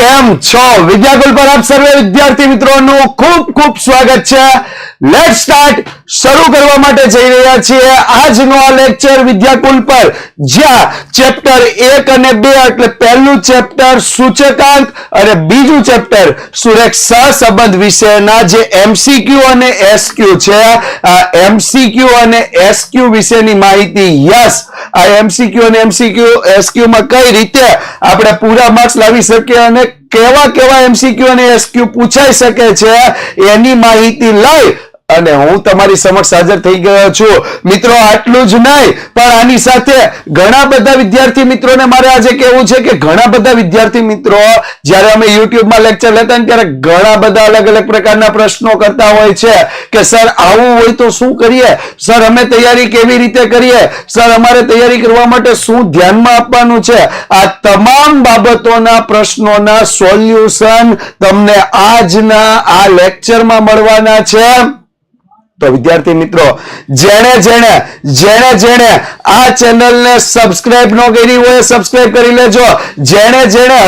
કેમ છો? વિદ્યાકુલ પર આપ સર્વે વિદ્યાર્થી મિત્રોનું ખૂબ ખૂબ સ્વાગત છે. Let's start. શરૂ કરવા માટે જઈ રહ્યા છીએ આજનો આ લેક્ચર વિદ્યાકુલ પર, જ્યાં ચેપ્ટર 1 અને 2 એટલે પહેલું ચેપ્ટર સૂચકાંક અને બીજું ચેપ્ટર સુરેખ સહસંબંધ વિશેના જે એમસીક્યુ અને એસક્યુ છે, આ એમસીક્યુ અને એસક્યુ વિશેની માહિતી. યસ, આ એમસીક્યુ અને એસક્યુ માં કઈ રીતે આપણે પૂરા માર્ક્સ લાવી શકીએ અને કેવા કેવા એમસીક્યુ અને એસક્યુ પૂછાઈ શકે છે એની માહિતી લઈ અને હું તમારી સમક્ષ હાજર થઈ ગયો છું. મિત્રો આટલું જ નહીં, પણ આની સાથે ઘણા બધા વિદ્યાર્થી મિત્રોને મારે આજે કહેવું છે કે ઘણા બધા વિદ્યાર્થી મિત્રો જ્યારે અમે યુટ્યુબમાં લેક્ચર લેતા ને ત્યારે ઘણા બધા અલગ અલગ પ્રકારના પ્રશ્નો કરતા હોય છે કે સર આવું હોય તો શું કરીએ, સર અમે તૈયારી કેવી રીતે કરીએ, સર અમારે તૈયારી કરવા માટે શું ધ્યાનમાં આપવાનું છે. આ તમામ બાબતોના પ્રશ્નોના સોલ્યુશન તમને આજના આ લેક્ચરમાં મળવાના છે. તો વિદ્યાર્થી મિત્રો, જેણે આ ચેનલને સબસ્ક્રાઇબ ન કરી હોય સબસ્ક્રાઇબ કરી લેજો. જેણે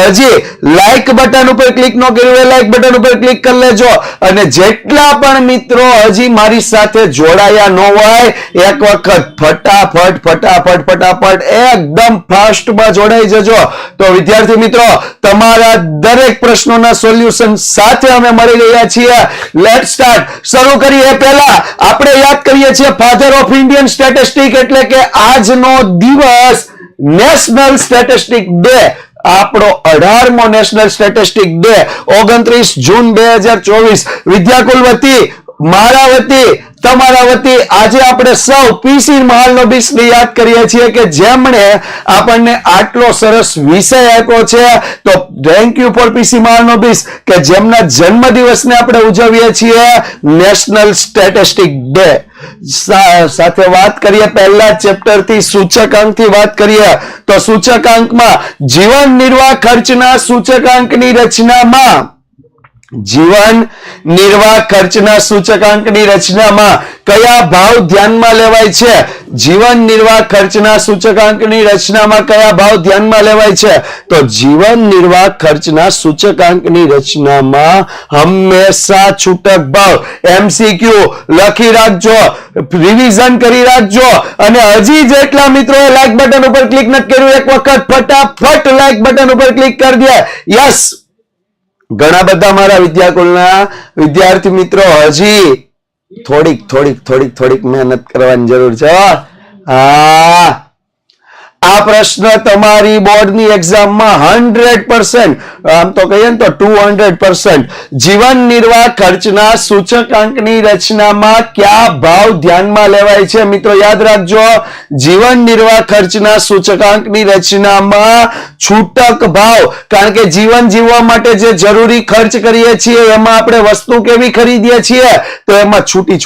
હજી લાઈક બટન ઉપર ક્લિક ન કર્યું હોય લાઈક બટન ઉપર ક્લિક કરી લેજો. અને જેટલા પણ મિત્રો હજી મારી સાથે જોડાયા ન હોય એક વખત ફટાફટ એકદમ ફાસ્ટમાં જોડાઈ જજો. તો વિદ્યાર્થી મિત્રો, તમારા દરેક પ્રશ્નોના સોલ્યુશન સાથે અમે મળી રહ્યા છીએ. Let's start. શરૂ કરીએ પહેલા આપણે યાદ કરીએ છીએ ફાધર ઓફ ઇન્ડિયન સ્ટેટિસ્ટિક એટલે કે આજનો દિવસ નેશનલ સ્ટેટિસ્ટિક ડે, આપણો 18મો નેશનલ સ્ટેટિસ્ટિક ડે 29 જૂન 2024. વિદ્યાકુલ વતી, મારા વતી, તમારા વતી આજે આપણે સૌ પીસી મહાલનોબિસને યાદ કરીએ છીએ કે જેમણે આપણને આટલો સરસ વિષય આપ્યો છે. તો થેન્ક યુ ફોર પીસી મહાલનોબિસ કે જેમના જન્મદિવસને આપણે ઉજવીએ છીએ નેશનલ સ્ટેટિસ્ટિક ડે. સાથે વાત કરીએ પહેલા ચેપ્ટર થી સૂચકાંક થી વાત કરીએ તો સૂચકાંકમાં જીવન નિર્વાહ ખર્ચના સૂચકાંકની રચનામાં કયા ભાવ ધ્યાનમાં લેવાય છે? જીવન નિર્વાહ ખર્ચના સૂચકાંકની રચનામાં કયા ભાવ ધ્યાનમાં લેવાય છે? તો જીવન નિર્વાહ ખર્ચના સૂચકાંકની રચનામાં હંમેશા છૂટક ભાવ. એમસીક્યુ લખી રાખજો, રિવિઝન કરી રાખજો. અને હજી જેટલા મિત્રોએ લાઈક બટન ઉપર ક્લિક નથી કર્યું એક વખત ફટાફટ લાઈક બટન ઉપર ક્લિક કરી દે. યસ, ઘણા બધા મારા વિદ્યાકુલના વિદ્યાર્થી મિત્રો હજી થોડીક મહેનત કરવાની જરૂર છે. આ પ્રશ્ન તમારી બોર્ડની એક્ઝામમાં 100%, આમ તો કહીએ ને તો 200%, જીવન નિર્વાહ ખર્ચના સૂચકાંકની રચનામાં કયા ભાવ ધ્યાનમાં લેવાય છે? મિત્રો યાદ રાખજો, જીવન નિર્વાહ ખર્ચના સૂચકાંકની રચનામાં છૂટક ભાવ. કારણ કે જીવન જીવવા માટે જે જરૂરી ખર્ચ કરીએ છીએ એમાં આપણે વસ્તુ કેવી ખરીદીએ છીએ? તો એમાં છૂટી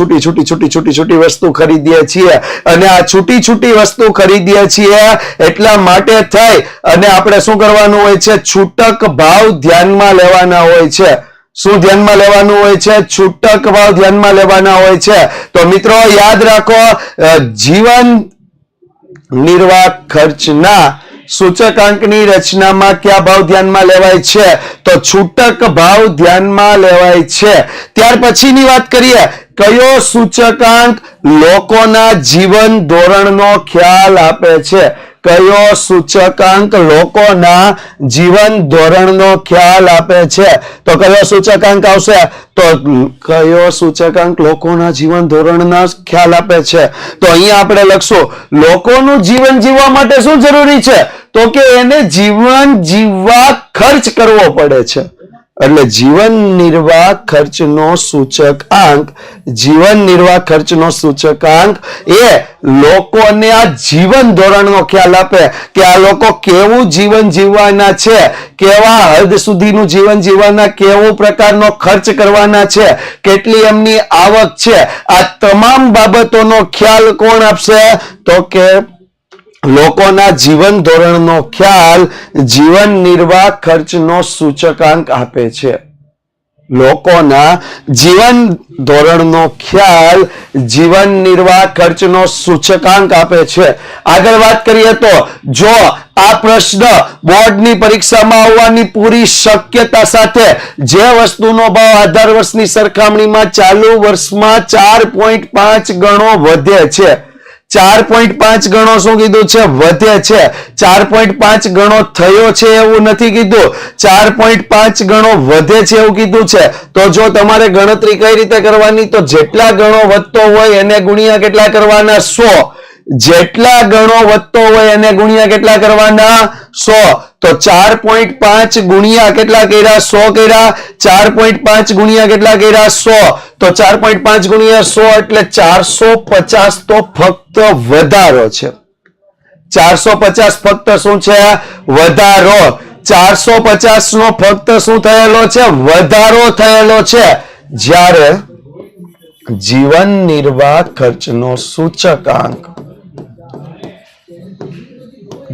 વસ્તુ ખરીદીએ છીએ. અને આ છૂટી વસ્તુ ખરીદીએ છીએ એટલા માટે થઈ અને આપણે શું કરવાનું હોય છે? છૂટક ભાવ ધ્યાનમાં લેવાના હોય છે. શું ધ્યાનમાં લેવાનું હોય છે? છૂટક ભાવ ધ્યાનમાં લેવાના હોય છે. તો મિત્રો યાદ રાખો, જીવન નિર્વાહ ખર્ચના સૂચકાંકની રચનામાં કયા ભાવ ધ્યાનમાં લેવાય છે? તો છૂટક ભાવ ધ્યાનમાં લેવાય છે. ત્યાર પછીની વાત કરીએ, કયો સૂચકાંક લોકોના જીવન ધોરણનો ખ્યાલ આપે છે? કયો સૂચકાંક લોકોના જીવન ધોરણનો ખ્યાલ આપે છે? તો કયો સૂચકાંક આવશે? તો કયો સૂચકાંક લોકોના જીવન ધોરણના ખ્યાલ આપે છે? તો અહીંયા આપણે લખશું લોકોનું જીવન જીવવા માટે શું જરૂરી છે? તો કે એને જીવન જીવવા ખર્ચ કરવો પડે છે. એટલે જીવન નિર્વાહ ખર્ચનો સૂચકાંક એ લોકોને આ જીવન ધોરણનો ખ્યાલ આપે કે આ લોકો કેવું જીવન જીવવાના છે, કેવા હદ સુધીનું જીવન જીવવાના, કેવો પ્રકારનો ખર્ચ કરવાના છે, કેટલી એમની આવક છે. આ તમામ બાબતોનો ખ્યાલ કોણ આપશે? તો કે લોકોના જીવન ધોરણનો ખ્યાલ જીવન નિર્વાહ ખર્ચનો સૂચકાંક આપે છે. લોકોના જીવન ધોરણનો ખ્યાલ જીવન નિર્વાહ ખર્ચનો સૂચકાંક આપે છે. આગળ વાત કરીએ તો જો આ પ્રશ્ન બોર્ડની પરીક્ષામાં આવવાની પૂરી શક્યતા સાથે જે વસ્તુનો ભાવ આધાર વર્ષની સરખામણીમાં ચાલુ વર્ષમાં 4.5 ગણો વધે છે, 4.5 ગણો શું કીધું છે? વધે છે. 4.5 ગણો થયો છે એવું નથી કીધું, 4.5 ગણો વધે છે એવું કીધું છે. તો જો તમારે ગણતરી કઈ રીતે કરવાની, તો જેટલા ગણો વધતો હોય એને ગુણ્યા કેટલા કરવાના? 100. જેટલા ગણો વધતો હોય એને ગુણ્યા કેટલા કરવાના? 100. તો 4.5 ગુણ્યા કેટલા કર્યા? 100 કર્યા. 4.5 ગુણ્યા કેટલા કર્યા? 100. તો 4.5 ગુણ્યા 100 એટલે 450 તો ફક્ત વધારો છે. 450 ફક્ત શું છે? વધારો. 450 નો ફક્ત શું થયેલો છે? વધારો થયેલો છે. જ્યારે જીવન નિર્વાહ ખર્ચનો સૂચકાંક,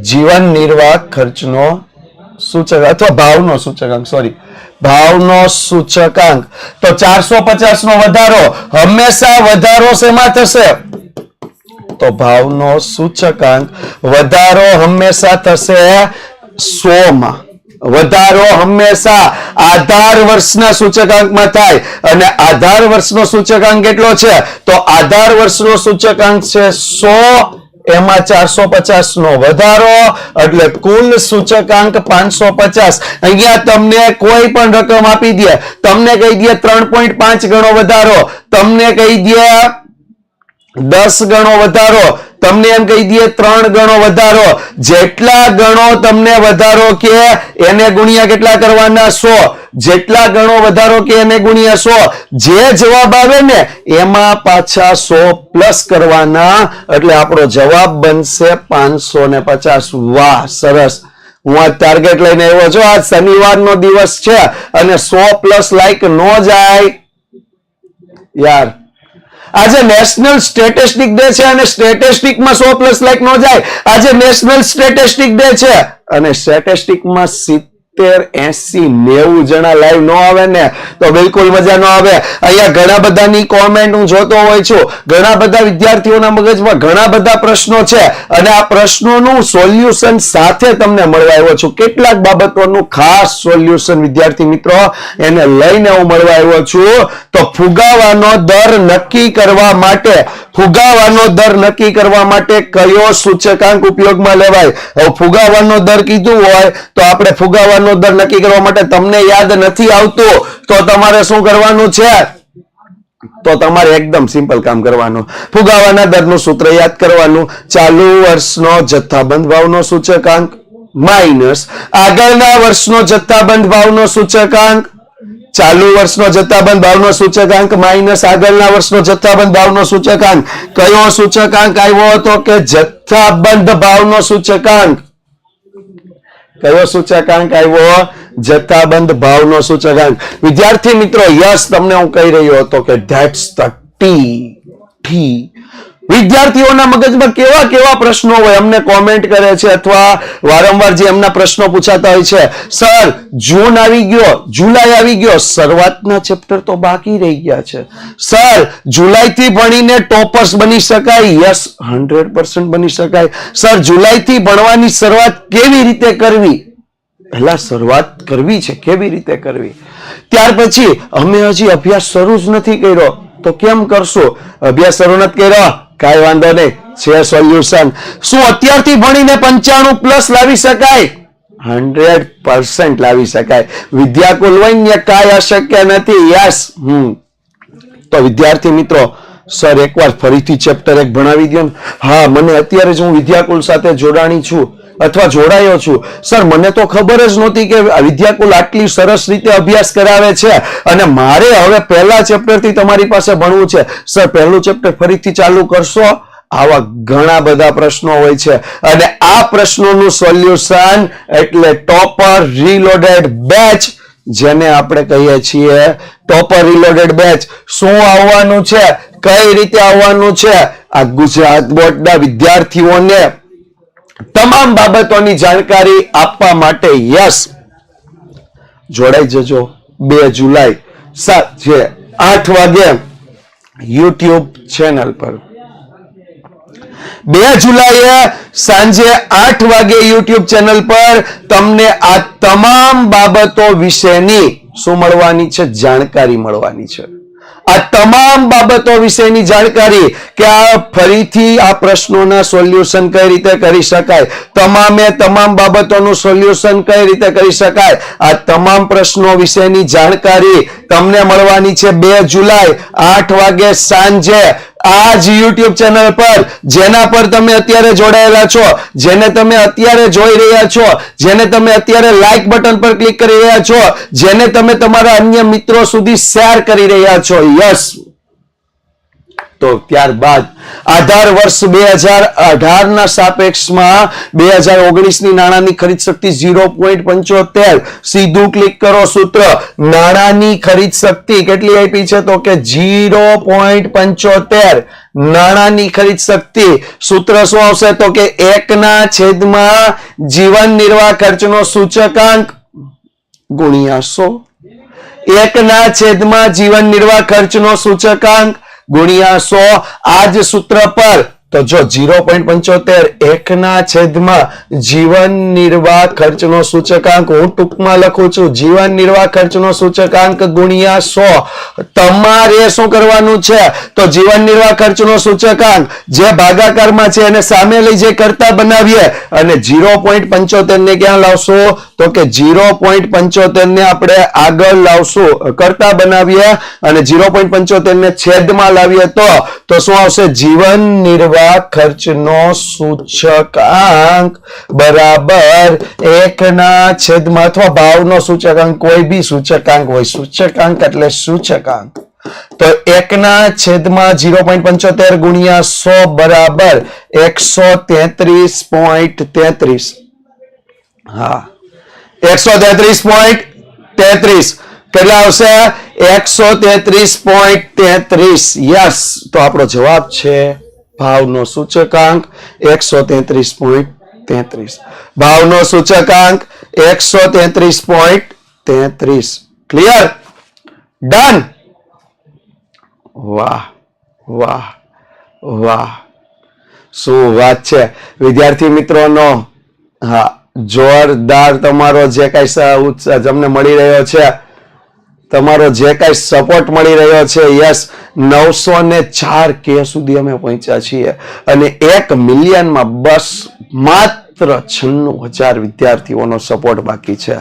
જીવન નિર્વાહ ખર્ચનો સૂચકાંક અથવા ભાવનો સૂચકાંક, સોરી, ભાવનો સૂચકાંક, તો 450 નો વધારો હંમેશા વધારો શેમાં થશે? તો ભાવનો સૂચકાંક વધારો હંમેશા થશે 100 માં. વધારો હંમેશા આધાર વર્ષના સૂચકાંકમાં થાય, અને આધાર વર્ષનો સૂચકાંક કેટલો છે? તો આધાર વર્ષનો સૂચકાંક છે 100, એમાં 450 નો વધારો એટલે કુલ સૂચકાંક 550. અહીંયા તમને કોઈ પણ રકમ આપી દે, તમને કહી દે 3.5 ગણો વધારો, તમને કહી દે 10 ગણો વધારો, તમને એમ કહી દે 3 ગણો વધારો, જેટલા ગણો તમને વધારો કે એને ગુણ્યા કેટલા કરવાના? 100. જેટલા ગણો વધારો કે એને ગુણ્યા 100. જે જવાબ આવે ને એમાં પાછા 100 પ્લસ કરવાના, એટલે આપણો જવાબ બનશે 550. વાહ, સરસ. હું આ ટાર્ગેટ લઈને આવ્યો છું. આજ શનિવારનો દિવસ છે અને 100 પ્લસ લાઈક નો જાય યાર. આજે નેશનલ સ્ટેટિસ્ટિક ડે છે અને સ્ટેટિસ્ટિકમાં 100 પ્લસ લાઈક નો જાય. આજે નેશનલ સ્ટેટિસ્ટિક ડે છે અને સ્ટેટિસ્ટિકમાં 70, 80, 90 જણા લાઈવ નો આવે ને તો બિલકુલ મજા ન આવે. અહીંયા ઘણા બધાની કોમેન્ટ હું જોતો હોય છું, ઘણા બધા વિદ્યાર્થીઓના મગજમાં ઘણા બધા પ્રશ્નો છે અને આ પ્રશ્નોનું સોલ્યુશન સાથે તમને મળવા આવ્યો છું. કેટલાક બાબતોનું ખાસ સોલ્યુશન વિદ્યાર્થી મિત્રો એને લઈને હું મળવા આવ્યો છું. તો ફુગાવાનો દર નક્કી કરવા માટે, ફુગાવાનો દર નક્કી કરવા માટે કયો સૂચકાંક ઉપયોગમાં લેવાય? હવે ફુગાવાનો દર કીધું હોય તો આપણે ફુગાવાનો દર નક્કી કરવા માટે તમને યાદ નથી આવતું તો તમારે શું કરવાનું છે? તો તમારે એકદમ સિમ્પલ કામ કરવાનું. ફુગાવાના દરનું સૂત્ર યાદ કરવાનું. ચાલુ વર્ષનો જથ્થાબંધ ભાવનો સૂચકાંક માઇનસ આગળના વર્ષનો જથ્થાબંધ ભાવનો સૂચકાંક, ચાલુ વર્ષનો જથ્થાબંધ ભાવનો સૂચકાંક માઇનસ આગળના વર્ષનો જથ્થાબંધ ભાવનો સૂચકાંક. કયો સૂચકાંક આવ્યો હતો? કે જથ્થાબંધ ભાવનો સૂચકાંક. કયો સૂચકાંક આવ્યો? જથ્થાબંધ ભાવનો સૂચકાંક. વિદ્યાર્થી મિત્રો, યસ, તમને હું કહી રહ્યો હતો કે ધેટ્સ ધ ટી. વિદ્યાર્થીઓના મગજમાં કેવા કેવા પ્રશ્નો હોય અમને કોમેન્ટ કરે છે અથવા વારંવાર જે એમના પ્રશ્નો પૂછાતા હોય છે, સર જૂન આવી ગયો, જુલાઈ આવી ગયો, શરૂઆતના ચેપ્ટર તો બાકી રહી ગયા છે. સર જુલાઈથી ભણીને ટોપર્સ બની શકાય? યસ, 100% બની શકાય. સર જુલાઈથી ભણવાની શરૂઆત કેવી રીતે કરવી? પહેલા શરૂઆત કરવી છે, કેવી રીતે કરવી? ત્યાર પછી અમે હજી અભ્યાસ શરૂ જ નથી કર્યો, તો કેમ કરશો? અભ્યાસ શરૂ નથી કર્યો, કાંઈ વાંધો નહીં, છે સોલ્યુશન. શું અત્યારથી ભણીને 95 પ્લસ લાવી શકાય? 100% લાવી શકાય. વિદ્યાકુલ હોય ને કાંઈ અશક્ય નથી. યસ. તો વિદ્યાર્થી મિત્રો, સર એકવાર ફરીથી ચેપ્ટર 1 ભણાવી દો ને. હા, મને અત્યારે જ હું વિદ્યાકુલ સાથે જોડાણી છું અથવા જોડાયો છું. સર મને તો ખબર જ નહોતી કે વિદ્યાકુલ આટલી સરસ રીતે અભ્યાસ કરાવે છે અને મારે હવે પહેલા ચેપ્ટરથી તમારી પાસે ભણવું છે. સર પહેલું ચેપ્ટર ફરીથી ચાલુ કરશો? આવા ઘણા બધા પ્રશ્નો હોય છે અને આ પ્રશ્નોનું સોલ્યુશન એટલે ટોપર રીલોડેડ બેચ, જેને આપણે કહીએ છીએ ટોપર રીલોડેડ બેચ. શું આવવાનું છે, કઈ રીતે આવવાનું છે? આ ગુજરાત બોર્ડના વિદ્યાર્થીઓને તમામ બાબતોની જાણકારી આપવા માટે યસ જોડાઈ જજો. 2 જુલાઈ સાંજે 8 વાગે યુટ્યુબ ચેનલ પર, 2 જુલાઈએ સાંજે 8 વાગે યુટ્યુબ ચેનલ પર તમને આ તમામ બાબતો વિશેની શું મળવાની છે? જાણકારી મળવાની છે. આ તમામ બાબતો વિશેની જાણકારી કે આ ફરીથી આ પ્રશ્નોના સોલ્યુશન કઈ રીતે કરી શકાય, તમામે તમામ બાબતોનું સોલ્યુશન કઈ રીતે કરી શકાય, આ તમામ પ્રશ્નો વિશેની જાણકારી તમને મળવાની છે 2 જુલાઈ 8 વાગે સાંજે આ જ YouTube ચેનલ પર, જેના પર તમે અત્યારે જોડાયેલા છો, જેને તમે અત્યારે જોઈ રહ્યા છો, જેને તમે અત્યારે લાઈક બટન પર ક્લિક કરી રહ્યા છો, જેને તમે તમારા અન્ય મિત્રો સુધી શેર કરી રહ્યા છો. યસ. તો ત્યારબાદ આધાર વર્ષ 2018 ના સાપેક્ષમાં 2019 ની નાણાંની ખરીદ શક્તિ 0.75. સીધું ક્લિક કરો. સૂત્ર નાણાંની ખરીદ શક્તિ કેટલી આપી છે? તો કે 0.75 નાણાંની ખરીદ શક્તિ. સૂત્ર શું આવશે? તો કે 1/, જીવન નિર્વાહ ખર્ચનો સૂચકાંક ગુણ્યા 100. 1/, જીવન નિર્વાહ ખર્ચનો સૂચકાંક ગુણ્યા 100. આ જ સૂત્ર પર તો જો 0.75 1/, જીવન નિર્વાહ ખર્ચનો સૂચકાંક, હું ટૂંકમાં લખું છું જીવન નિર્વાહ ખર્ચનો સૂચકાંક ગુણ્યા 100. તમારે શું કરવાનું છે? તો જીવન નિર્વાહ ખર્ચનો સૂચકાંક જે ભાગાકારમાં છે એને સામે લઈ જઈ કરતા બનાવીએ અને 0.75 ને ક્યાં લાવશો? તો કે 0.75 ને આપણે આગળ લાવશું, કરતા બનાવીએ અને 0.75 ને છેદમાં લાવીએ તો શું આવશે? જીવન નિર્વાહ ખર્ચનો સૂચકાંક બરાબર 1/, અથવા ભાવનો સૂચકાંક, કોઈ બી સૂચકાંક હોય, સૂચકાંક એટલે સૂચકાંક. તો 1/, 0.75 ગુણ્યા 100 બરાબર 133.33. હા, 133.33. કેટલા આવશે? 133.33. યસ. તો આપણો જવાબ છે ભાવનો સૂચકાંક 133.33. ભાવનો સૂચકાંક 133.33. ક્લિયર? ડન. વાહ વાહ વાહ, શું વાત છે વિદ્યાર્થી મિત્રોનો. હા, જોરદાર તમારો જે કઈ ઉત્સાહ તમને મળી રહ્યો છે, તમારો જે કઈ સપોર્ટ મળી રહ્યો છે. યસ, 904K સુધી અમે પહોંચ્યા છીએ અને 1 મિલિયનમાં બસ માત્ર 96,000 વિદ્યાર્થીઓનો સપોર્ટ બાકી છે.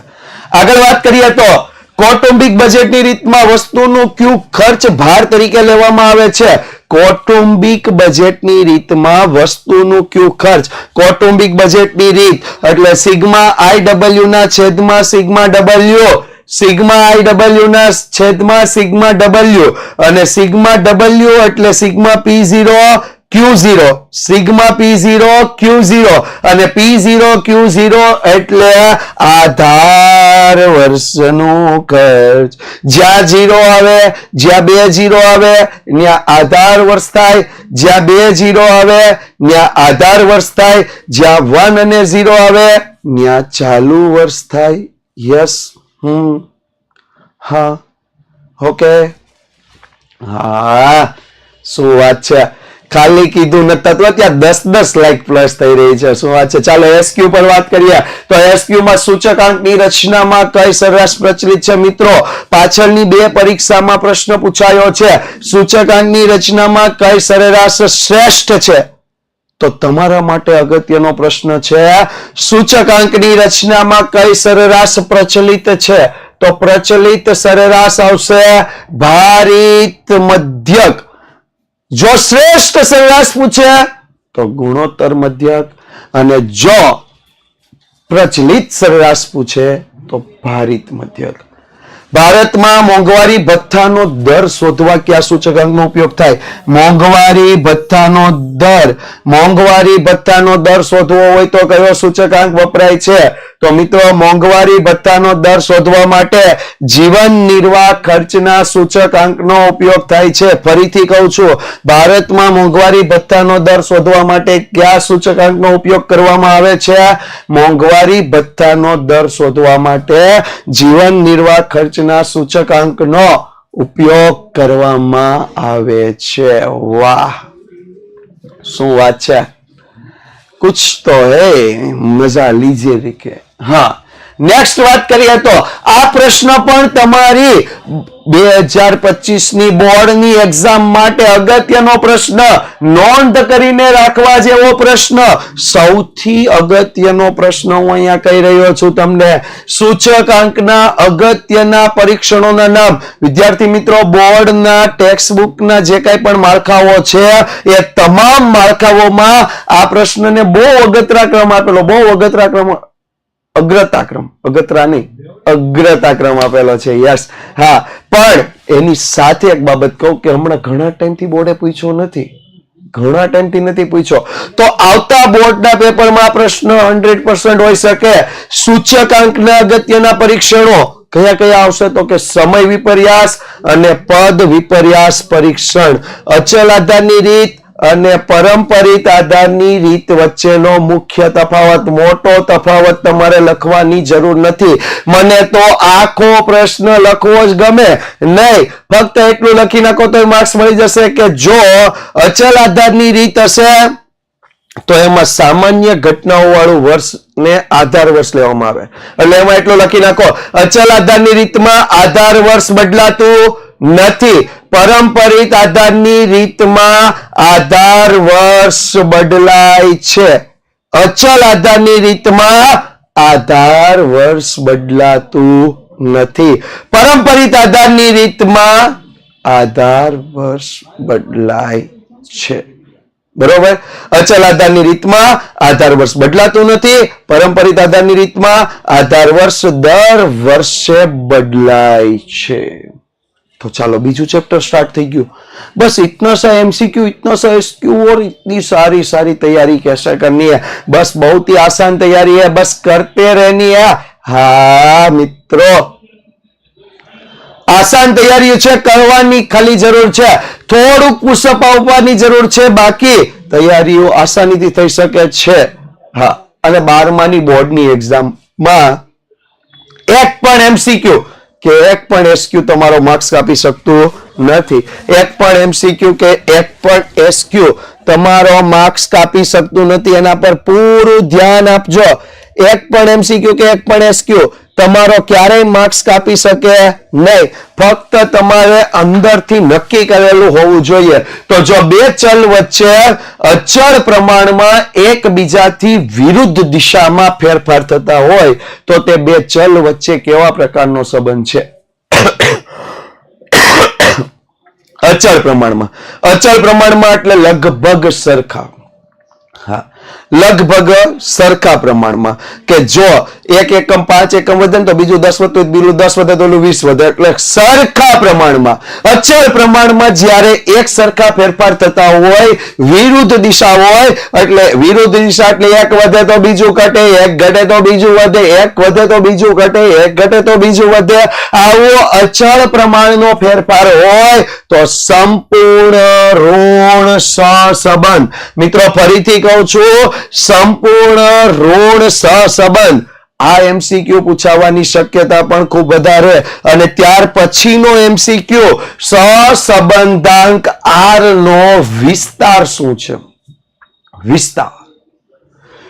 આગળ વાત કરીએ તો કૌટુંબિક બજેટની રીતમાં વસ્તુનું કયું ખર્ચ ભાર તરીકે લેવામાં આવે છે? કૌટુંબિક બજેટની રીતમાં વસ્તુનું કયું ખર્ચ? કૌટુંબિક બજેટની રીત એટલે સિગ્મા IW ના છેદમાં સિગ્મા W, સિગ્મા IW ના છેદમાં સિગ્મા W, અને સિગ્મા W એટલે sigma P0 Q0, sigma P0 Q0, અને P0 Q0 એટલે આધાર વર્ષનું ખર્ચ. જ્યાં 0 આવે, જ્યાં 2 0 આવે ત્યાં આધાર વર્ષ થાય, જ્યાં 2 0 આવે ત્યાં આધાર વર્ષ થાય, જ્યાં 1 અને 0 આવે ત્યાં ચાલુ વર્ષ થાય. યસ. હા, ઓકે. હા, શું વાત છે. ખાલી કીધું ન તત્વ ત્યાં 10 લાઈક પ્લસ થઈ રહી છે. શું વાત છે. ચાલો એસક્યુ પર વાત કરીએ તો એસક્યુ માં સૂચકાંકની રચનામાં કઈ સરેરાશ પ્રચલિત છે? મિત્રો, પાછળની 2 પરીક્ષામાં પ્રશ્ન પૂછાયો છે, સૂચકાંકની રચનામાં કઈ સરેરાશ શ્રેષ્ઠ છે? તો તમારા માટે અગત્યનો પ્રશ્ન છે, સૂચકાંકની રચનામાં કઈ સરેરાશ પ્રચલિત છે? તો પ્રચલિત સરેરાશ આવશે ભારિત મધ્યક. જો શ્રેષ્ઠ સરેરાશ પૂછે તો ગુણોત્તર મધ્યક, અને જો પ્રચલિત સરેરાશ પૂછે તો ભારિત મધ્યક. ભારતમાં મોંઘવારી ભથ્થાનો દર શોધવા કયા સૂચકાંકનો ઉપયોગ થાય? મોંઘવારી ભથ્થાનો દર, મોંઘવારી ભથ્થાનો દર શોધવો હોય તો કયો સૂચકાંક વપરાય છે? તો મિત્રો, મોંઘવારી ભથ્થાનો દર શોધવા માટે જીવન નિર્વાહ ખર્ચના સૂચકાંકનો ઉપયોગ થાય છે. ફરીથી કહું છું, ભારતમાં મોંઘવારી ભથ્થાનો દર શોધવા માટે કયા સૂચકાંકનો ઉપયોગ કરવામાં આવે છે? મોંઘવારી ભથ્થાનો દર શોધવા માટે જીવન નિર્વાહ ખર્ચના સૂચકાંકનો ઉપયોગ કરવામાં આવે છે. વાહ, શું વાત છે. कुछ तो है, मजा लीजिए लिखे. हाँ, નેક્સ્ટ વાત કરીએ તો આ પ્રશ્ન પણ તમારી 2025 ની બોર્ડની એક્ઝામ માટે અગત્યનો પ્રશ્ન, નોંધ કરીને રાખવા જેવો પ્રશ્ન, સૌથી અગત્યનો પ્રશ્ન હું અહીંયા કહી રહ્યો છું તમને. સૂચકાંકના અગત્યના પરીક્ષણોના નામ. વિદ્યાર્થી મિત્રો, બોર્ડના ટેક્સ્ટબુકના જે કાંઈ પણ માળખાઓ છે એ તમામ માળખાઓમાં આ પ્રશ્નને બહુ અગત્યના ક્રમ આપેલો, બહુ અગત્યના ક્રમ, અગ્રતાક્રમ, અગત્રા નહીં, અગ્રતાક્રમ આપેલો છે. યસ, હા. પણ એની સાથે એક બાબત કહું કે હમણાં ઘણા ટાઈમથી બોર્ડે પૂછ્યો નથી, ઘણા ટાઈમથી નથી પૂછ્યો, તો આવતા બોર્ડના પેપરમાં પ્રશ્ન 100% હોઈ શકે. સૂચકાંકના અગત્યના પરીક્ષણો કયા કયા આવશે? તો કે સમય વિપર્યાસ અને પદ વિપર્યાસ પરીક્ષણ, અચલ આધારની રીત અને પરંપરિત આધારની રીત વચ્ચેનો મુખ્ય તફાવત. મોટો તફાવત તમારે લખવાની જરૂર નથી. મને તો આખો પ્રશ્ન લખવો જ ગમે નહીં, ફક્ત એટલું લખી નાખો તો માર્ક્સ મળી જશે કે જો અચલ આધારની રીત હશે તો એમાં સામાન્ય ઘટનાઓ વાળું વર્ષને આધાર વર્ષ લેવામાં આવે, એટલે એમાં એટલું લખી નાખો, અચલ આધારની રીતમાં આધાર વર્ષ બદલાતું નથી, પરંપરિત આધારની રીતમાં આધાર વર્ષ બદલાય છે. અચલ આધારની રીતમાં આધાર વર્ષ બદલાતું નથી, પરંપરિત આધારની રીતમાં આધાર વર્ષ બદલાય છે. બરોબર? અચલ આધારની રીતમાં આધાર વર્ષ બદલાતું નથી, પરંપરિત આધારની રીતમાં આધાર વર્ષ દર વર્ષે બદલાય છે. तो चलो बीजू चैप्टर स्टार्ट થઈ ગયું. बस इतना सा एमसीक्यू, इतना सा एसक्यू और इतनी सारी सारी तैयारी कैसे करनी है. बस बहुत ही आसान तैयारी है, बस करते रहनी है. हाँ मित्रों, आसान तैयारी છે, કરવાની ખાલી જરૂર છે, થોડુંક પુશઅપ આપવાની જરૂર છે, બાકી તૈયારીઓ આસાનીથી થઈ શકે છે. હા, અને 12માની બોર્ડની એક્ઝામમાં એક પણ એમસીક્યુ કે એક પણ એસક્યુ તમારો માર્ક્સ કાપી શકતું નથી. એક પણ એમસીક્યુ કે એક પણ એસક્યુ તમારો માર્ક્સ કાપી શકતું નથી. એના પર પૂરું ધ્યાન આપજો. એક પણ એમસીક્યુ કે એક પણ એસક્યુ તમારો ક્યારેય માર્ક્સ કાપી શકે નહીં. ફક્ત તમારે અંદરથી નક્કી કરેલું હોવું જોઈએ. તો જો બે ચલ વચ્ચે અચળ પ્રમાણમાં એકબીજાથી વિરુદ્ધ દિશામાં ફેરફાર થતા હોય તો તે બે ચલ વચ્ચે કેવા પ્રકારનો સંબંધ છે? અચળ પ્રમાણમાં. અચળ પ્રમાણમાં એટલે લગભગ સરખા. હા, લગભગ સરખા પ્રમાણમાં, કે જો એક એકમ 5 એકમ વધે તો બીજું 10 વધે, બીજું 10 વધે તો 20 વધે, એટલે સરખા પ્રમાણમાં. અચળ પ્રમાણમાં જ્યારે એક સરખા ફેરફાર થતા હોય, વિરુદ્ધ દિશા હોય, એટલે વિરુદ્ધ દિશા એટલે એક વધે તો બીજું ઘટે, એક ઘટે તો બીજું વધે, એક વધે તો બીજું ઘટે, એક ઘટે તો બીજું વધે, આવો અચળ પ્રમાણનો ફેરફાર હોય તો સંપૂર્ણ ઋણ સહસંબંધ. મિત્રો ફરીથી કહું છું, સંપૂર્ણ ઋણ સહસંબંધ. આ એમસીક્યુ પૂછાવાની શક્યતા પણ ખૂબ વધારે. અને ત્યાર પછીનો એમસીક્યુ, સહસંબંધાંક આર નો વિસ્તાર શું છે? વિસ્તાર.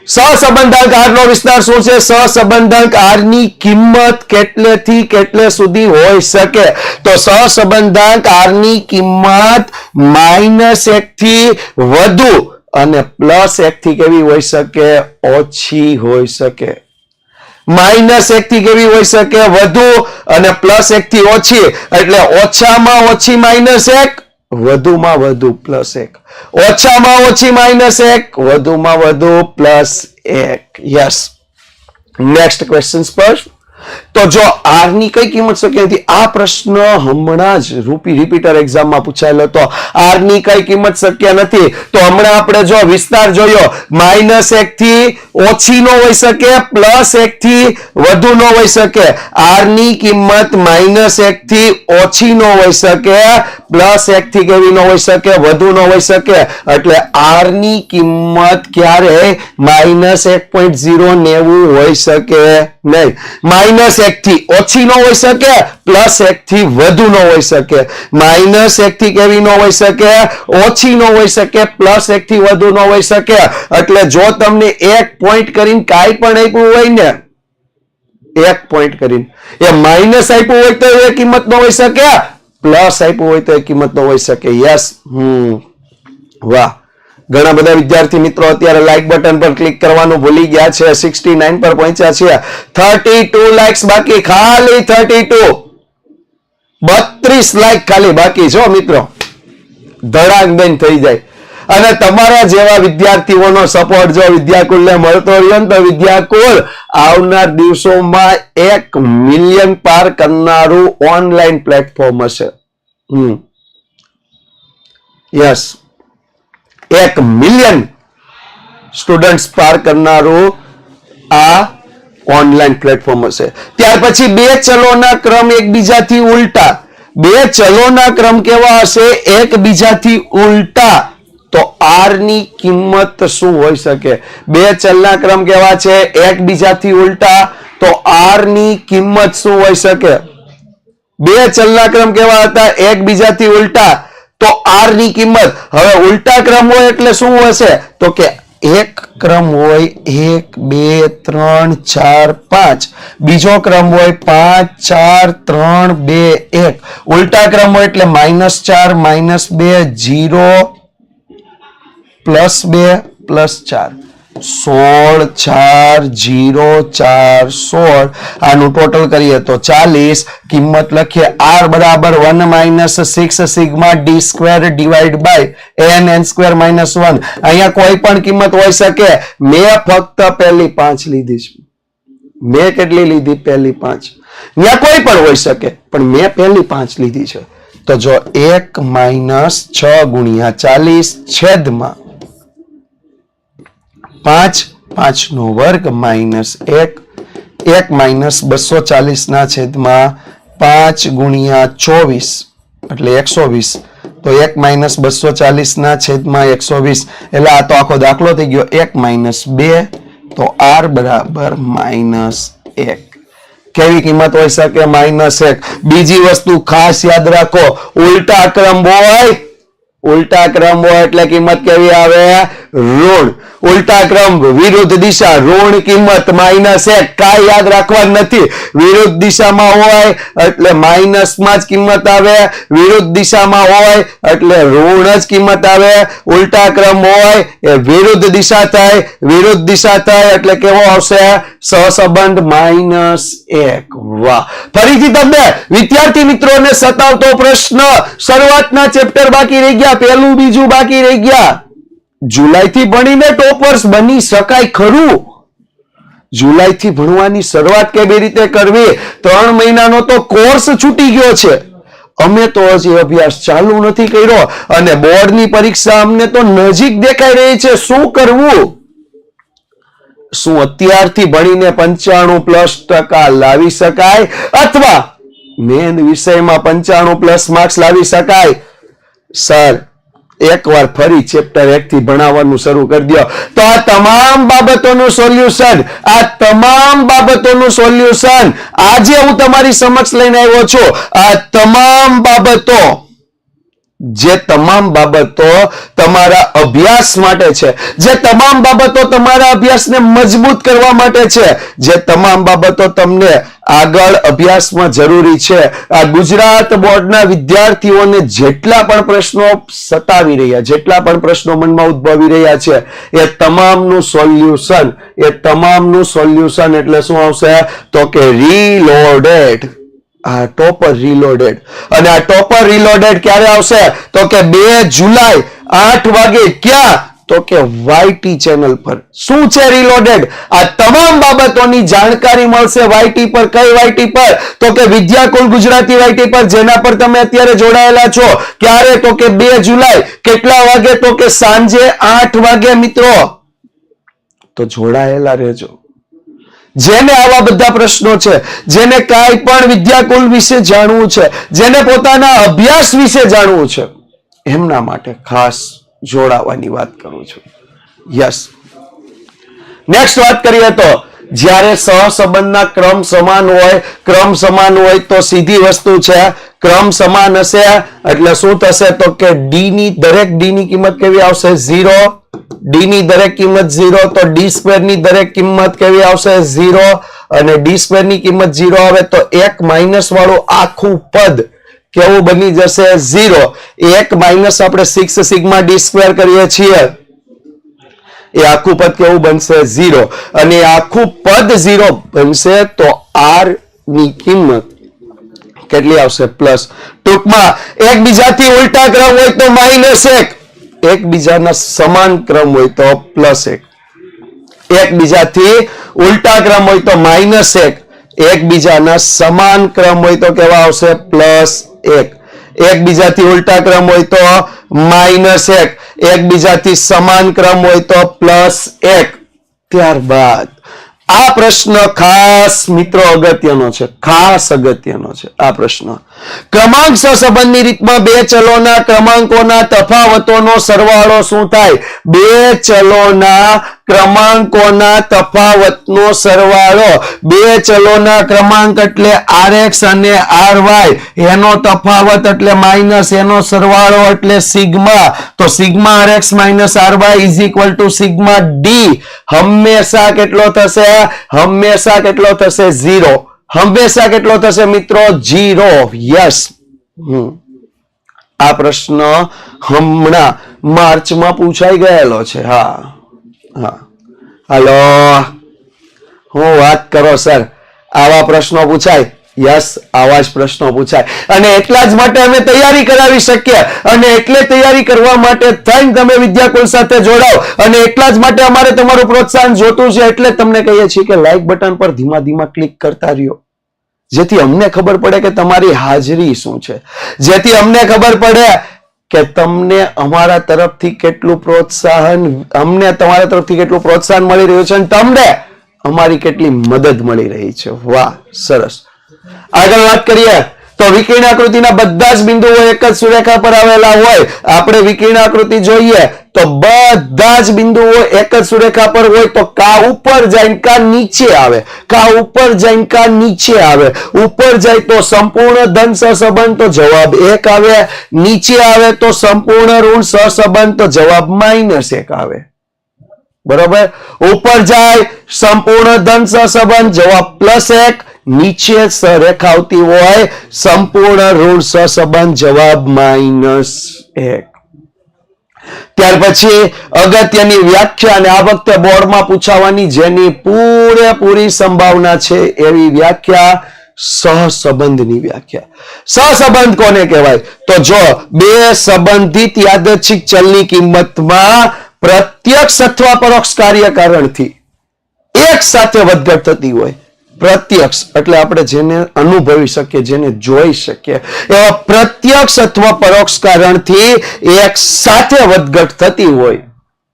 સહસંબંધાંક આર નો વિસ્તાર શું છે? સહસંબંધાંક આર ની કિંમત કેટલેથી કેટલે સુધી હોઈ શકે? તો સહસંબંધાંક આર ની કિંમત -1 થી વધુ અને +1 થી કેવી હોઈ શકે? ઓછી હોઈ શકે. -1 થી કેવી હોઈ શકે? વધુ, અને +1 થી ઓછી, એટલે ઓછામાં ઓછી -1, વધુમાં વધુ +1. ઓછામાં ઓછી -1, વધુમાં વધુ +1. યસ. નેક્સ્ટ ક્વેશ્ચન પર. તો જો આર ની કઈ કિંમત શક્ય નથી, આ પ્રશ્ન હમણાં જ રિપીટર એક્ઝામમાં પૂછાયેલો હતો. આર ની કઈ કિંમત શક્ય નથી, તો હમણાં આપણે જો વિસ્તાર જોયો, -1 થી ઓછી નો હોઈ શકે, +1 થી વધુ નો હોઈ શકે. આર ની કિંમત -1 થી ઓછી નો હોઈ શકે, +1 થી કેવી નો હોઈ શકે? વધુ નો હોઈ શકે. એટલે આર ની કિંમત ક્યારે -1.090 હોઈ શકે નહીં. -1 1 થી ઓછી ન હોઈ શકે, +1 થી વધુ ન હોઈ શકે. -1 થી કેવી ન હોઈ શકે? ઓછી ન હોઈ શકે, +1 થી વધુ ન હોઈ શકે. એટલે જો તમને 1 પોઈન્ટ કરીને કાંઈ પણ આપ્યું હોય ને, 1 પોઈન્ટ કરીને, એ માઇનસ આપ્યું હોય તો એ કિંમત ન હોઈ શકે, પ્લસ આપ્યું હોય તો એ કિંમત ન હોઈ શકે. યસ, વાહ. ઘણા બધા વિદ્યાર્થી મિત્રો અત્યારે લાઈક બટન પર ક્લિક કરવાનું ભૂલી ગયા છે. 69 પર પહોંચ્યા છે. 32 લાઈક્સ બાકી, ખાલી 32, 32 લાઈક ખાલી બાકી છો મિત્રો. ધડાક બેન થઈ જાય. અને તમારા જેવા વિદ્યાર્થીઓનો સપોર્ટ જો વિદ્યાકુલને મળતો રહ્યો ને તો વિદ્યાકુલ આવનાર દિવસોમાં 1 મિલિયન પાર કરનારું ઓનલાઈન પ્લેટફોર્મ હશે. યસ, 1 મિલિયન સ્ટુડન્ટ્સ પાર કરનારું આ ઓનલાઈન પ્લેટફોર્મ હશે. ત્યાર પછી 2 ચલોના ક્રમ એકબીજાથી ઉલટા. 2 ચલોના ક્રમ કેવા હશે? એકબીજાથી ઉલટા. તો r ની કિંમત શું હોઈ શકે? 2 ચલના ક્રમ કેવા છે? એકબીજાથી ઉલટા. તો r ની કિંમત શું હોઈ શકે? 2 ચલના ક્રમ કેવા હતા? એકબીજાથી ઉલટા. તો r ની કિંમત, હવે ઉલટા ક્રમ હોય એટલે શું હશે? તો કે એક ક્રમ હોય 1 2 3 4 5, બીજો ક્રમ હોય 5 4 3 2 1. ઉલટા ક્રમ હોય એટલે -4 -2 0 +2 +4, 16 4 0 4 16. આનું ટોટલ કરીએ તો 40. કિંમત લખીએ r બરાબર 1 - 6 sigma d² divide by n² -1. અહીંયા કોઈ પણ કિંમત હોઈ શકે. મેં ફક્ત પહેલી 5 લીધી છે. મેં કેટલી લીધી? પહેલી 5. અહીંયા કોઈ પણ હોઈ શકે, પણ મેં પહેલી 5 લીધી છે. તો જો 1 - 6 × 40 છેદમાં 5, 5 નો વર્ગ -1, 1 - 240 ના છેદમાં 5 × 24 એટલે 120. તો 1 - 240 ના છેદમાં 120 એટલે આ તો આખો દાખલો થઈ ગયો. 1 - 2 તો r બરાબર -1. કેવી કિંમત હોઈ શકે? -1. બીજી વસ્તુ ખાસ યાદ રાખો, ઉલટા ક્રમ હોય એટલે કિંમત કેવી આવે? ઋણ. ઉલટા ક્રમ વિરુદ્ધ દિશા, ઋણ કિંમત -1. કાંઈ યાદ રાખવા નથી. વિરુદ્ધ દિશામાં હોય એટલે માઇનસમાં જ કિંમત આવે, વિરુદ્ધ દિશામાં હોય એટલે ઋણ જ કિંમત આવે. ઉલટા ક્રમ હોય એ વિરુદ્ધ દિશા થાય, વિરુદ્ધ દિશા થાય એટલે કેવો આવશે? સહસંબંધ -1. વાહ. ફરીથી તમને વિદ્યાર્થી મિત્રોને સતાવતો પ્રશ્ન. શરૂઆતના ચેપ્ટર બાકી રહી ગયા, પહેલું બીજું બાકી રહી ગયા. જુલાઈથી ભણીને ટોપર્સ બની શકાય ખરું? જુલાઈથી ભણવાની શરૂઆત કેવી રીતે કરવી? 3 મહિનાનો તો કોર્સ છૂટી ગયો છે. અમે તો હજી અભ્યાસ ચાલુ નથી કર્યો અને બોર્ડની પરીક્ષા અમને તો નજીક દેખાઈ રહી છે. શું કરવું? શું અત્યારથી ભણીને 95+ લાવી શકાય? અથવા મેન વિષયમાં 95+ માર્ક્સ લાવી શકાય? સર, એકવાર ફરી ચેપ્ટર 1 થી ભણાવવાનું શરૂ કરી દો તો આ તમામ બાબતોનું સોલ્યુશન આજે હું તમારી સમક્ષ લઈને આવ્યો છું. આ તમામ બાબતો તમારા અભ્યાસ માટે છે, જે તમામ બાબતો તમારા અભ્યાસને મજબૂત કરવા માટે છે, જે તમામ બાબતો તમને આગળ અભ્યાસમાં જરૂરી છે. આ ગુજરાત બોર્ડના વિદ્યાર્થીઓને જેટલા પણ પ્રશ્નો સતાવી રહ્યા, જેટલા પણ પ્રશ્નો મનમાં ઉદ્ભવી રહ્યા છે, એ તમામનું સોલ્યુશન એટલે શું આવશે? તો કે રીલોડેડ. આ ટોપર રીલોડેડ. અને આ ટોપર રીલોડેડ ક્યારે આવશે? તો કે 2 જુલાઈ 8 વાગે. ક્યાં? તો કે YT ચેનલ પર. શું છે રીલોડેડ? આ તમામ બાબતોની જાણકારી મળશે YT પર. કઈ YT પર? તો કે વિદ્યાકુલ ગુજરાતી YT પર, જેના પર તમે અત્યારે જોડાયેલા છો. ક્યારે? તો કે 2 જુલાઈ. કેટલા વાગે? તો કે સાંજે 8 વાગે. મિત્રો તો જોડાયેલા રહેજો. જેને આવા બધા પ્રશ્નો છે, જેને કાંઈ પણ વિદ્યાકુલ વિશે જાણવું છે, જેને પોતાના અભ્યાસ વિશે જાણવું છે, એમના માટે ખાસ જોડાવાની વાત કરું છું. યસ. નેક્સ્ટ વાત કરીએ તો જ્યારે સહસંબંધના ક્રમ સમાન હોય તો સીધી વસ્તુ છે, ક્રમ સમાન હશે એટલે શું થશે તો કે દરેક ડી ની કિંમત કેવી આવશે 0, ડી ની દરેક કિંમત 0 તો ડી સ્ક્વેર ની દરેક કિંમત કેવી આવશે 0 અને ડી સ્ક્વેર ની કિંમત 0 આવે તો એક માઇનસ વાળું આખું પદ કેવું બની જશે 0. એક માઇનસ આપણે 6 સિગ્મા ડી સ્ક્વેર કરીએ છીએ એ આખું પદ કેવું બનશે 0 અને આખું પદ 0 બનશે તો r ની કિંમત કેટલી આવશે પ્લસ. ટૂંકમાં એકબીજાથી ઉલટા ક્રમ હોય તો -1, એકબીજાના સમાન ક્રમ હોય તો +1, એકબીજાથી ઉલટા ક્રમ હોય તો -1, એકબીજાના સમાન ક્રમ હોય તો કેવા આવશે +1, એકબીજાથી ઉલટા ક્રમ હોય તો -1, એકબીજાથી સમાન ક્રમ હોય તો +1. ત્યારબાદ આ પ્રશ્ન ખાસ મિત્રો અગત્યનો છે, ખાસ અગત્યનો છે આ પ્રશ્ન. ક્રમાંક સહસંબંધની રીતમાં બે ચલોના ક્રમાંકોના તફાવતોનો સરવાળો શું થાય? બે ચલોના ક્રમાંકોના તફાવતનો સરવાળો, બે ચલોના ક્રમાંક એટલે rx અને ry, એનો તફાવત એટલે માઇનસ એનો સરવાળો એટલે સિગ્મા. તો sigma rx minus ry is equal to sigma D. હંમેશા કેટલો થશે? હંમેશા કેટલો થશે? 0. હંમેશા કેટલો થશે મિત્રો? 0. યસ. આ પ્રશ્ન હમણાં માર્ચમાં પૂછાઈ ગયેલો છે. હા હા, હાલો, હું વાત કરો સર, આવા પ્રશ્નો પૂછાય? યસ, આવા જ પ્રશ્નો પૂછાય અને એટલા જ માટે અમે તૈયારી કરાવી શકીએ અને એટલે તૈયારી કરવા માટે થઈને તમે વિદ્યાકુલ સાથે જોડાઓ અને એટલા જ માટે અમારે તમારું પ્રોત્સાહન જોતું છે. એટલે તમને કહીએ છીએ કે લાઈક બટન પર ધીમા ધીમા ક્લિક કરતા રહ્યો, જેથી અમને ખબર પડે કે તમારી હાજરી શું છે, જેથી અમને ખબર પડે કે તમને અમારા તરફથી કેટલું પ્રોત્સાહન, અમને તમારા તરફથી કેટલું પ્રોત્સાહન મળી રહ્યું છે અને તમને અમારી કેટલી મદદ મળી રહી છે. વાહ, સરસ. આગળ વાત કરીએ તો વિકર્ણ આકૃતિના બધા જ બિંદુઓ એક જ સુરેખા પર આવેલા હોય. આપણે વિકર્ણ આકૃતિ જોઈએ તો બધા જ બિંદુઓ એક જ સુરેખા પર હોય તો કા ઉપર જાય કા નીચે આવે, કા ઉપર જાય કા નીચે આવે. ઉપર જાય તો સંપૂર્ણ ધન સહસંબંધ તો જવાબ 1 આવે, નીચે આવે તો સંપૂર્ણ ઋણ સહસંબંધ તો જવાબ -1 આવે. બરોબર? ઉપર જાય સંપૂર્ણ ધન સહસંબંધ જવાબ +1, નીચે રેખા આવતી હોય સંપૂર્ણ ઋણ સહસંબંધ જવાબ -1. ત્યાર પછી અગત્યની વ્યાખ્યા અને આ વખતે બોર્ડમાં પૂછાવાની જેની પૂરેપૂરી સંભાવના છે એવી વ્યાખ્યા, સહસંબંધની વ્યાખ્યા. સહસંબંધ કોને કહેવાય? તો જો બે સંબંધિત યાદચ્છિક ચલની કિંમતમાં પ્રત્યક્ષ અથવા પરોક્ષ કાર્યકારણથી એક સાથે વધઘટ થતી હોય. પ્રત્યક્ષ એટલે આપણે જેને અનુભવી શકીએ, જેને જોઈ શકીએ, એવા પ્રત્યક્ષ અથવા પરોક્ષ કારણથી એક સાથે વધઘટ થતી હોય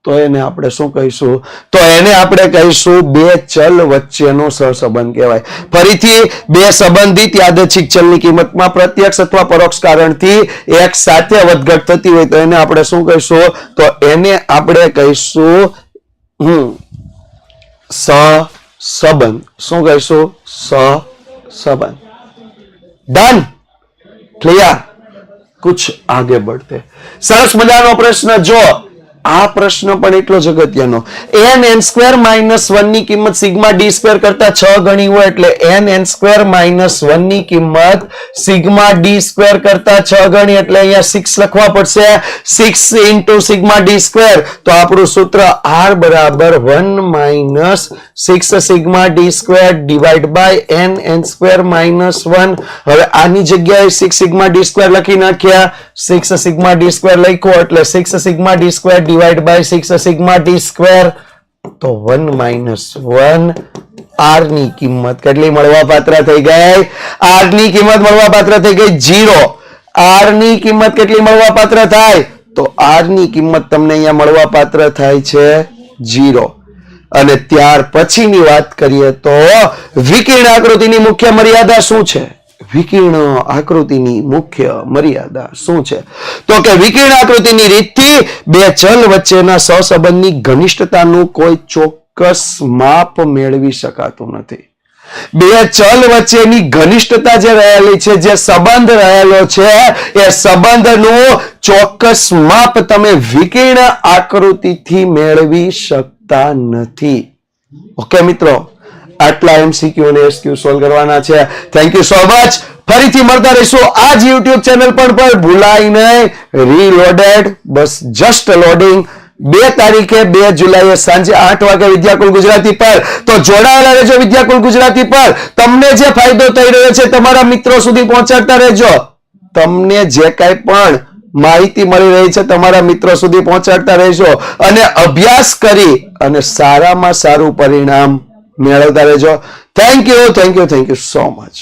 તો એને આપણે શું કહીશું? તો એને આપણે કહીશું બે ચલ વચ્ચેનો સહસંબંધ કહેવાય. ફરીથી, બે સંબંધિત યાદચ્છિક ચલની કિંમતમાં પ્રત્યક્ષ અથવા પરોક્ષ કારણથી એક સાથે વધઘટ થતી હોય તો એને આપણે શું કહીશું? તો એને આપણે કહીશું સહસંબંધ. શું કહીશું? સહસંબંધ. ડન? ક્લિયર? कुछ आगे बढ़ते. सरस मजानो प्रश्न जो આ પ્રશ્ન પણ એટલો જ અગત્યનો. n² -1 ની કિંમત સિગ્મા ડી સ્ક્વેર કરતા 6 ગણી હોય એટલે n² -1 ની કિંમત સિગ્મા ડી સ્ક્વેર કરતા 6 ગણી એટલે અહીંયા 6 લખવા પડશે. 6 into સિગ્મા ડી સ્ક્વેર તો આપણું સૂત્ર r બરાબર 1 - 6 sigma d square divide by n² -1. હવે આની જગ્યાએ 6 સિગ્મા ડી સ્ક્વેર લખી નાખ્યા. 6 સિગ્મા ડી સ્ક્વેર લખ્યો એટલે 6 sigma d square divided by 6 sigma d square તો 1 - 1 r ની કિંમત કેટલી મળવા પાત્ર થઈ ગઈ? r ની કિંમત મળવા પાત્ર થઈ ગઈ 0. r ની કિંમત કેટલી મળવા પાત્ર થાય? તો r ની કિંમત તમને અહીંયા મળવા પાત્ર થાય છે 0. અને ત્યાર પછીની વાત કરીએ તો વિકર્ણ આકૃતિની મુખ્ય મર્યાદા શું છે? વિકર્ણ આકૃતિની મુખ્ય મર્યાદા શું છે? તો કે વિકર્ણ આકૃતિની રીતથી બે ચલ વચ્ચેના સહસંબંધની ઘનિષ્ઠતાનું કોઈ ચોક્કસ ચોક્કસ માપ મેળવી શકાતું નથી. બે ચલ વચ્ચેની ઘનિષ્ઠતા જે રહેલી છે, જે સંબંધ રહેલો છે, એ સંબંધનું ચોક્કસ માપ તમે વિકર્ણ આકૃતિથી મેળવી શકતા નથી. ઓકે મિત્રો, આટલા MCQ અને SQ સોલ્વ કરવાના છે. Thank you so much. ફરીથી મળતા રહીશું આ જ YouTube ચેનલ પર ભૂલાઈ નહીં. રીલોડેડ, બસ જસ્ટ લોડિંગ. 2 તારીખે 2 જુલાઈએ સાંજે 8 વાગે વિદ્યાકુલ ગુજરાતી પર. તો જોડાયેલા રહેજો વિદ્યાકુલ ગુજરાતી પર. તમને જે ફાયદો થઈ રહ્યો છે તમારા મિત્રો સુધી પહોંચાડતા રહેજો. તમને જે કાંઈ પણ માહિતી મળી રહી છે તમારા મિત્રો સુધી પહોંચાડતા રહેજો અને અભ્યાસ કરી અને સારામાં સારું પરિણામ મેળવતા રહેજો. Thank you so much.